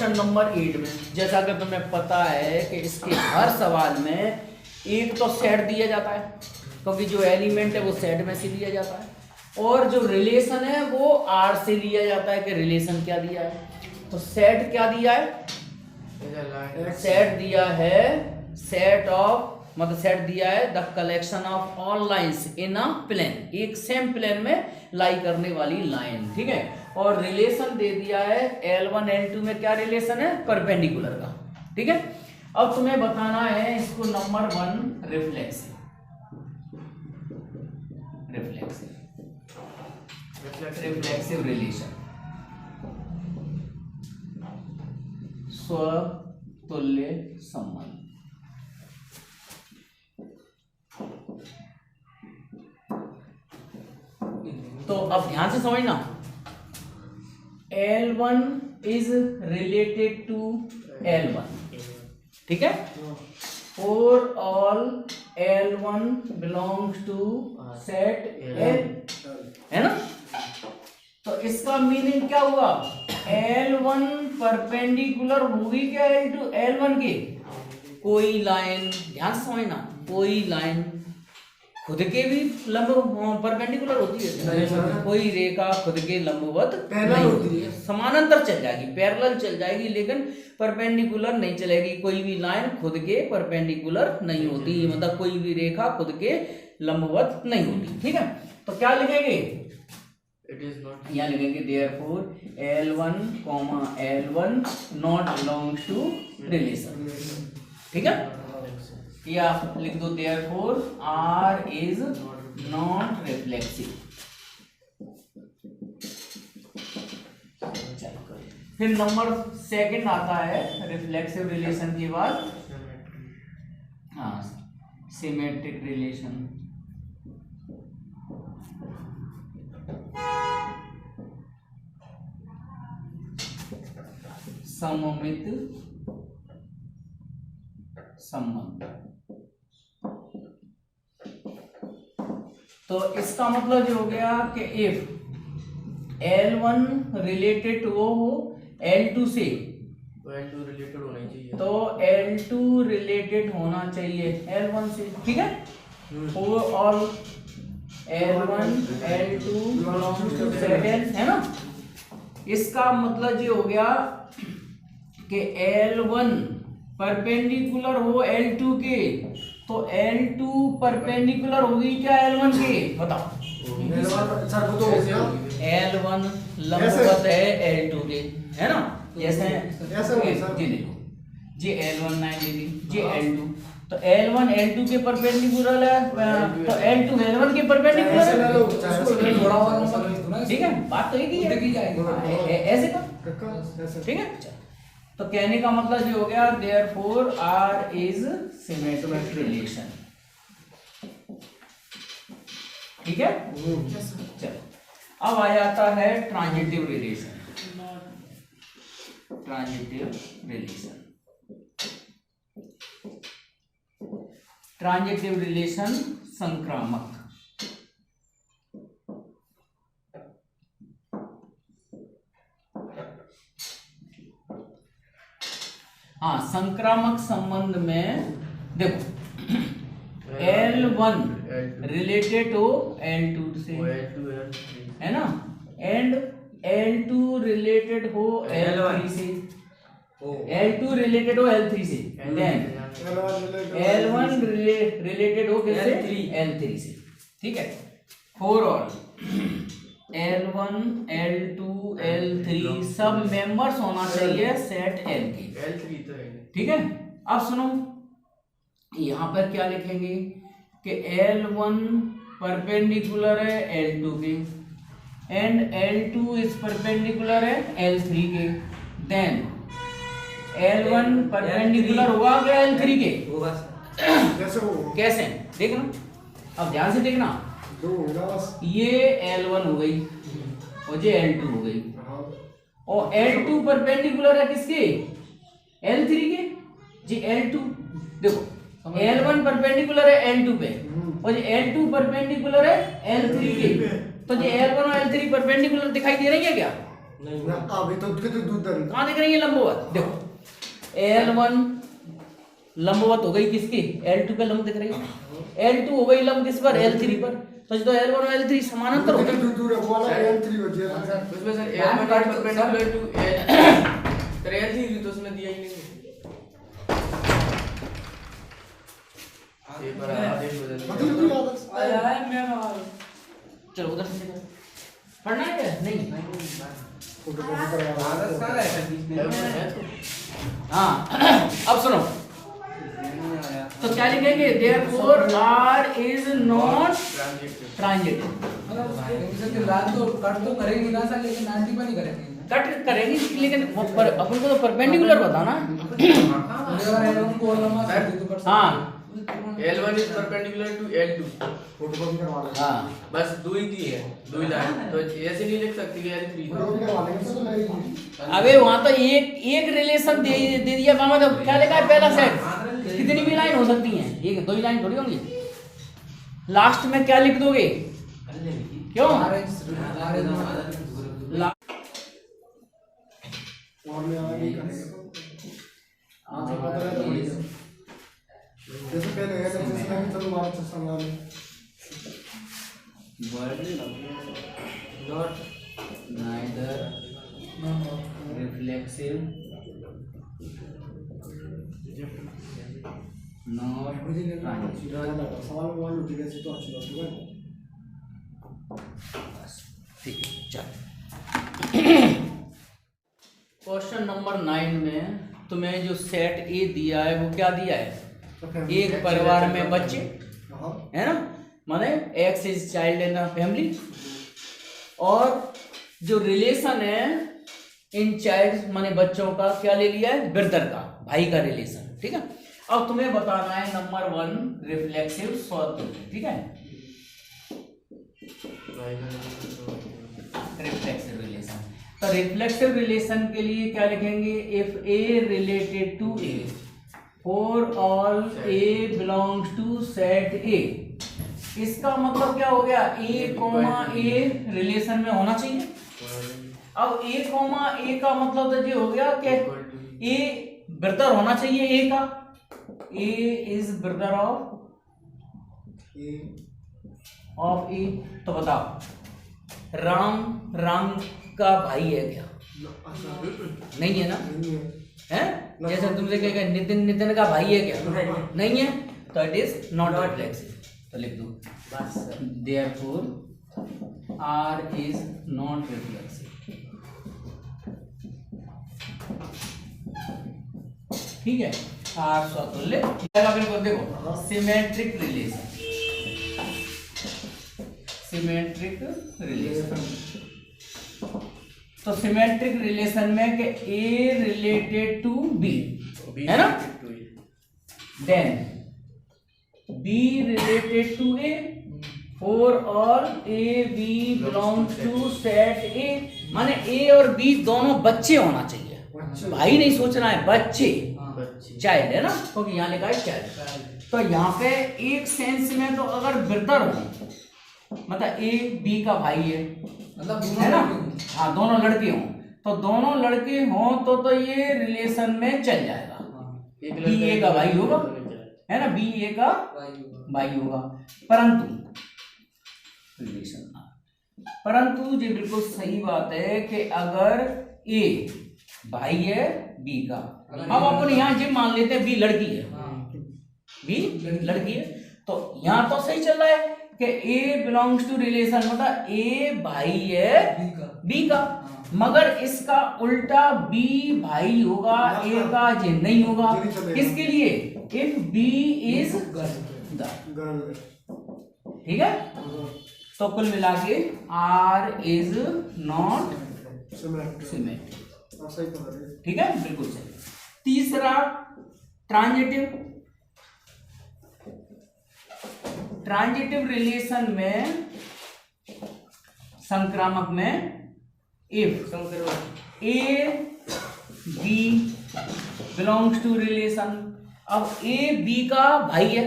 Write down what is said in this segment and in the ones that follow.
Question number 8 में जैसा कि तुम्हें पता है कि इसके हर सवाल में एक तो सेट दिया जाता है, क्योंकि जो एलिमेंट है वो सेट में से लिया जाता है, और जो रिलेशन है वो आर से लिया जाता है कि रिलेशन क्या दिया है। तो सेट क्या दिया है, सेट दिया है सेट ऑफ, मतलब सेट दिया है the collection of all lines in a plane, एक सेम प्लेन में लाई करने वाली लाइन, ठीक है। और रिलेशन दे दिया है L1 L2 में क्या रिलेशन है, परपेंडिकुलर का, ठीक है। अब तुम्हें बताना है इसको नंबर 1 रिफ्लेक्सिव, रिफ्लेक्सिव रिलेशन, स्वतुल्य संबंध। तो अब ध्यान से समझना, L1 is related to L1, ठीक है, और all L1 belongs to set L, है ना। तो इसका मीनिंग क्या हुआ, L1 परपेंडिकुलर होगी क्या L1 के, कोई लाइन, ध्यान से समझना, कोई लाइन खुद के भी लंब परपेंडिकुलर होती है, कोई रेखा खुद के लंबवत नहीं होती है, समानांतर चल जाएगी, पैरेलल चल जाएगी, लेकिन परपेंडिकुलर नहीं चलेगी। कोई भी लाइन खुद के परपेंडिकुलर नहीं होती, मतलब कोई भी रेखा खुद के लंबवत नहीं होती, ठीक है। तो क्या लिखेंगे, यहाँ लिखेंगे therefore L1, L1 not belongs to relation, ठीक है। या लिख दो therefore R is not reflexive. फिर नंबर 2 आता है रिफ्लेक्सिव रिलेशन के बाद, हाँ, सिमेट्रिक रिलेशन। सममित संबंध। तो इसका मतलब ये हो गया कि इफ L1 रिलेटेड वो हो L2 से, तो L2 रिलेटेड होना चाहिए, तो L2 रिलेटेड होना चाहिए L1 से, ठीक है। और L1 L2 belongs to set L, है ना। इसका मतलब ये हो गया कि L1 परपेंडिकुलर हो L2 के, तो L2 परपेंडिकुलर होगी क्या L1 के, बताओ। L1 लंबवत है L2 के, है ना, जैसे जी देखो, जी L1 लाइन ले ली, जी L2, तो L1 L2 के परपेंडिकुलर है, तो L2 L1 के परपेंडिकुलर है, ठीक है। बात तो एक ही है, ऐसे का, ठीक है। तो कहने का मतलब ये हो गया therefore R is symmetric relation, ठीक है। चलो अब आ जाता है transitive relation, transitive relation, transitive relation संक्रामक। हाँ, संक्रामक संबंध में देखो L1 रिलेटेड हो L2 से, है ना, एंड L2 रिलेटेड हो L3 से, L2 रिलेटेड हो L3 से, देन L1 रिलेटेड हो किससे, L3 से, ठीक है। For all L1 L2 L3 सब मेंबर्स होना चाहिए सेट L के, L3 तो है, ठीक है। अब सुनो, यहाँ पर क्या लिखेंगे कि L1 परपेंडिकुलर है L2 के, एंड L2 इज परपेंडिकुलर है L3 के, देन L1 परपेंडिकुलर होगा क्या L3 के, कैसे देखना, अब ध्यान से देखना, ये L1 हो गई और ये L2 हो गई, और L2 परपेंडिकुलर है किसके, L3 के, जी L2 देखो L1 परपेंडिकुलर है L2 पे, और ये L2 परपेंडिकुलर है L3 के, तो ये L1 और L3 परपेंडिकुलर दिखाई दे रही है क्या, अभी तो दूध कहाँ दिख रही है लंबवत? देखो L1 लंबवत हो गई किसकी? L2 पे लंब दिख रही है। L2 हो गई लंब किस पर? L3 पर। तो जो L1 और L3 समानांतर हो गए। दूर वाला L3 हो जाएगा उसमें sir L1 perpendicular to L तो L3 तो उसमें दिया ही नहीं ये पर आदेश बदल आया है मैं चलो उधर से देखो। पढ़ना है क्या? नहीं फोटो करवा हाँ अब सुनो तो क्या लिखेंगे? therefore R is not transitive। Cut तो करेंगे ना सर, लेकिन 90 पर नहीं करेंगे। कट करेंगे लेकिन वो अपन को तो परपेंडिकुलर बताना। हाँ L1 is perpendicular to L2 photo copy करवा लेंगे हाँ बस दो ही थी है दो ही लाइन तो ऐसे नहीं लिख सकती कि L3 फोटो कॉपी करवा लेंगे तो लगेगी अबे वहां तो एक रिलेशन दे दिया मामा। तो क्या लिखा है पहला सेट? कितनी भी लाइन हो सकती हैं, एक दो ही लाइन थोड़ी होंगी। लास्ट में क्या लिख दोगे? क्यों? और में आगे करेंगे जैसे पहले है जैसे मैं चलो वापस संभाल Not neither reflexive nor transitive। सवाल में मान लो ठीक है तो अच्छी बात है ठीक है चल। क्वेश्चन नंबर 9 में तुम्हें जो सेट ए दिया है वो क्या दिया है? एक परिवार में बच्चे है ना, माने x is child in the family, और जो रिलेशन है इन चाइल्ड माने बच्चों का क्या ले लिया है? ब्रदर का, भाई का रिलेशन। ठीक है, अब तुम्हें बताना है नंबर 1 रिफ्लेक्सिव सॉल्व। ठीक है, रिफ्लेक्सिव रिलेशन। तो रिफ्लेक्सिव रिलेशन के लिए क्या लिखेंगे? If a related to a for all a belongs to set a. इसका मतलब क्या हो गया? ए कॉमा ए रिलेशन में होना चाहिए। अब ए कॉमा ए का मतलब तो ये हो गया कि ए ब्रदर होना चाहिए ए का। ए इज ब्रदर ऑफ ए। तो बताओ राम का भाई है क्या? नहीं है ना? है? जैसे तुमसे कहेगा नितिन का भाई है क्या? नहीं है, तो इट इज नॉट रिफ्लेक्सिव। तो लिख दो बस, therefore R is not reflexive. ठीक है, आर स्वतुल्य। देखो सिमेट्रिक रिलेशन, सिमेट्रिक रिलेशन। तो सिमेट्रिक रिलेशन में कि ए रिलेटेड टू बी है ना, then b related to a for all a b belongs to set a. माने ए और बी दोनों बच्चे होना चाहिए, भाई नहीं सोचना है, बच्चे चाइल्ड है ना, क्योंकि तो यहाँ लिखा है चाइल्ड। तो यहाँ पे एक सेंस में तो अगर ब्रदर हो मतलब ए बी का भाई है, मतलब है ना, हाँ दोनों लड़के हों, तो दोनों लड़के हों तो ये रिलेशन में चल जाएगा। बी ए का भाई होगा, है ना, बी ए का भाई होगा। परंतु ये बिल्कुल सही बात है कि अगर ए भाई है बी का, अब अपन यहाँ ये मान लेते हैं बी लड़की है, बी लड़की है, तो यहाँ तो सही चल रहा है कि ए बिलोंग्स टू रिलेशन, मतलब ए भाई है बी का, मगर इसका उल्टा बी भाई होगा ए का, ये नहीं होगा। किसके लिए? If b is girl. ठीक है, तो कुल मिला के आर इज नॉट सिमेट्रिक। ठीक है, बिल्कुल सही। तीसरा ट्रांजिटिव। ट्रांजिटिव रिलेशन में संक्रामक में if a b belongs to relation, अब ए बी का भाई है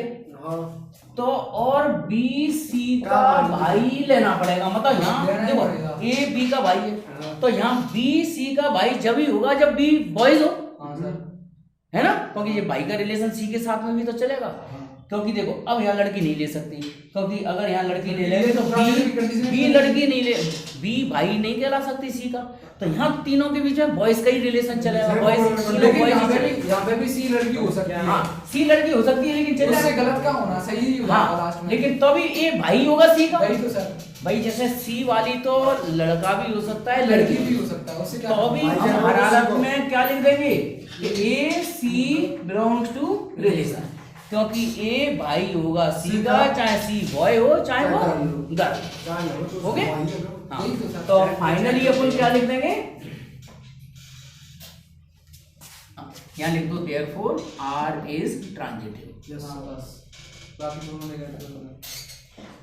तो और बी सी का भाई लेना पड़ेगा, मतलब यहाँ देखो ए बी का भाई है तो यहाँ बी सी का भाई जब ही होगा जब बी बॉयज हो, हाँ सर। है ना, क्योंकि ये भाई का रिलेशन सी के साथ में भी तो चलेगा। क्योंकि देखो अब यहाँ लड़की नहीं ले सकती, क्योंकि अगर यहाँ लड़की ले लेंगे तो बी लड़की नहीं ले, बी भाई नहीं कहला सकती सी का, तो यहाँ तीनों के बीच में बॉयज का ही रिलेशन चलेगा। लेकिन यहाँ पे भी सी लड़की हो सकती है। हाँ सी लड़की हो सकती है, लेकिन उससे गलत क्या होना, सही ही होगा हाँ, लास्ट में। लेकिन तभी ये भाई होगा सी का। वही तो सर, भाई जैसे सी वाली तो लड़का भी हो सकता है, लड़की लड़की भी हो सकता है, उससे तो क्या अभी हम हर हालत में क्या लिख देंगे कि ए सी बिलोंग्स टू रिलेशन, क्योंकि ए भाई होगा सी का, चाहे सी बॉय हो चाहे वो गर्ल। हो गए? हाँ, यही तो सर। तो फाइनली अपन क्या लिख देंगे, यहाँ लिख दो देयरफॉर आर इज ट्रांजिटिव। हाँ बस, बाकी दोनों ने गलत बोला।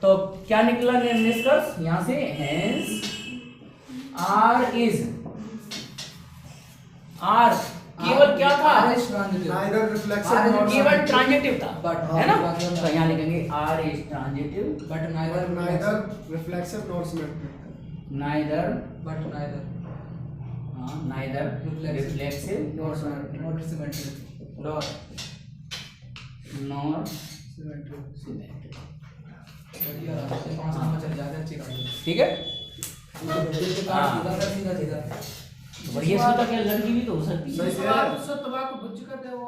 तो क्या निकला निष्कर्ष यहाँ से, हेंस आर इज, आर केवल क्या था, R is transitive। Neither reflexive R is nor केवल subjective. ट्रांजिटिव था, But है ना, बाकी तो यहाँ लिखेंगे R is transitive But But neither neither reflexive nor symmetric. Neither, But neither हाँ neither reflexive not symmetric। Nor Symmetric। Symmetric. बढ़िया रहा, 5 नंबर चल जाते हैं, अच्छी गाड़ी। ठीक है, हाँ। सीधा सीधा। बढ़िया सी तो क्या लड़की भी तो हो सकती है। सही से। तबाकू भुज करते हो।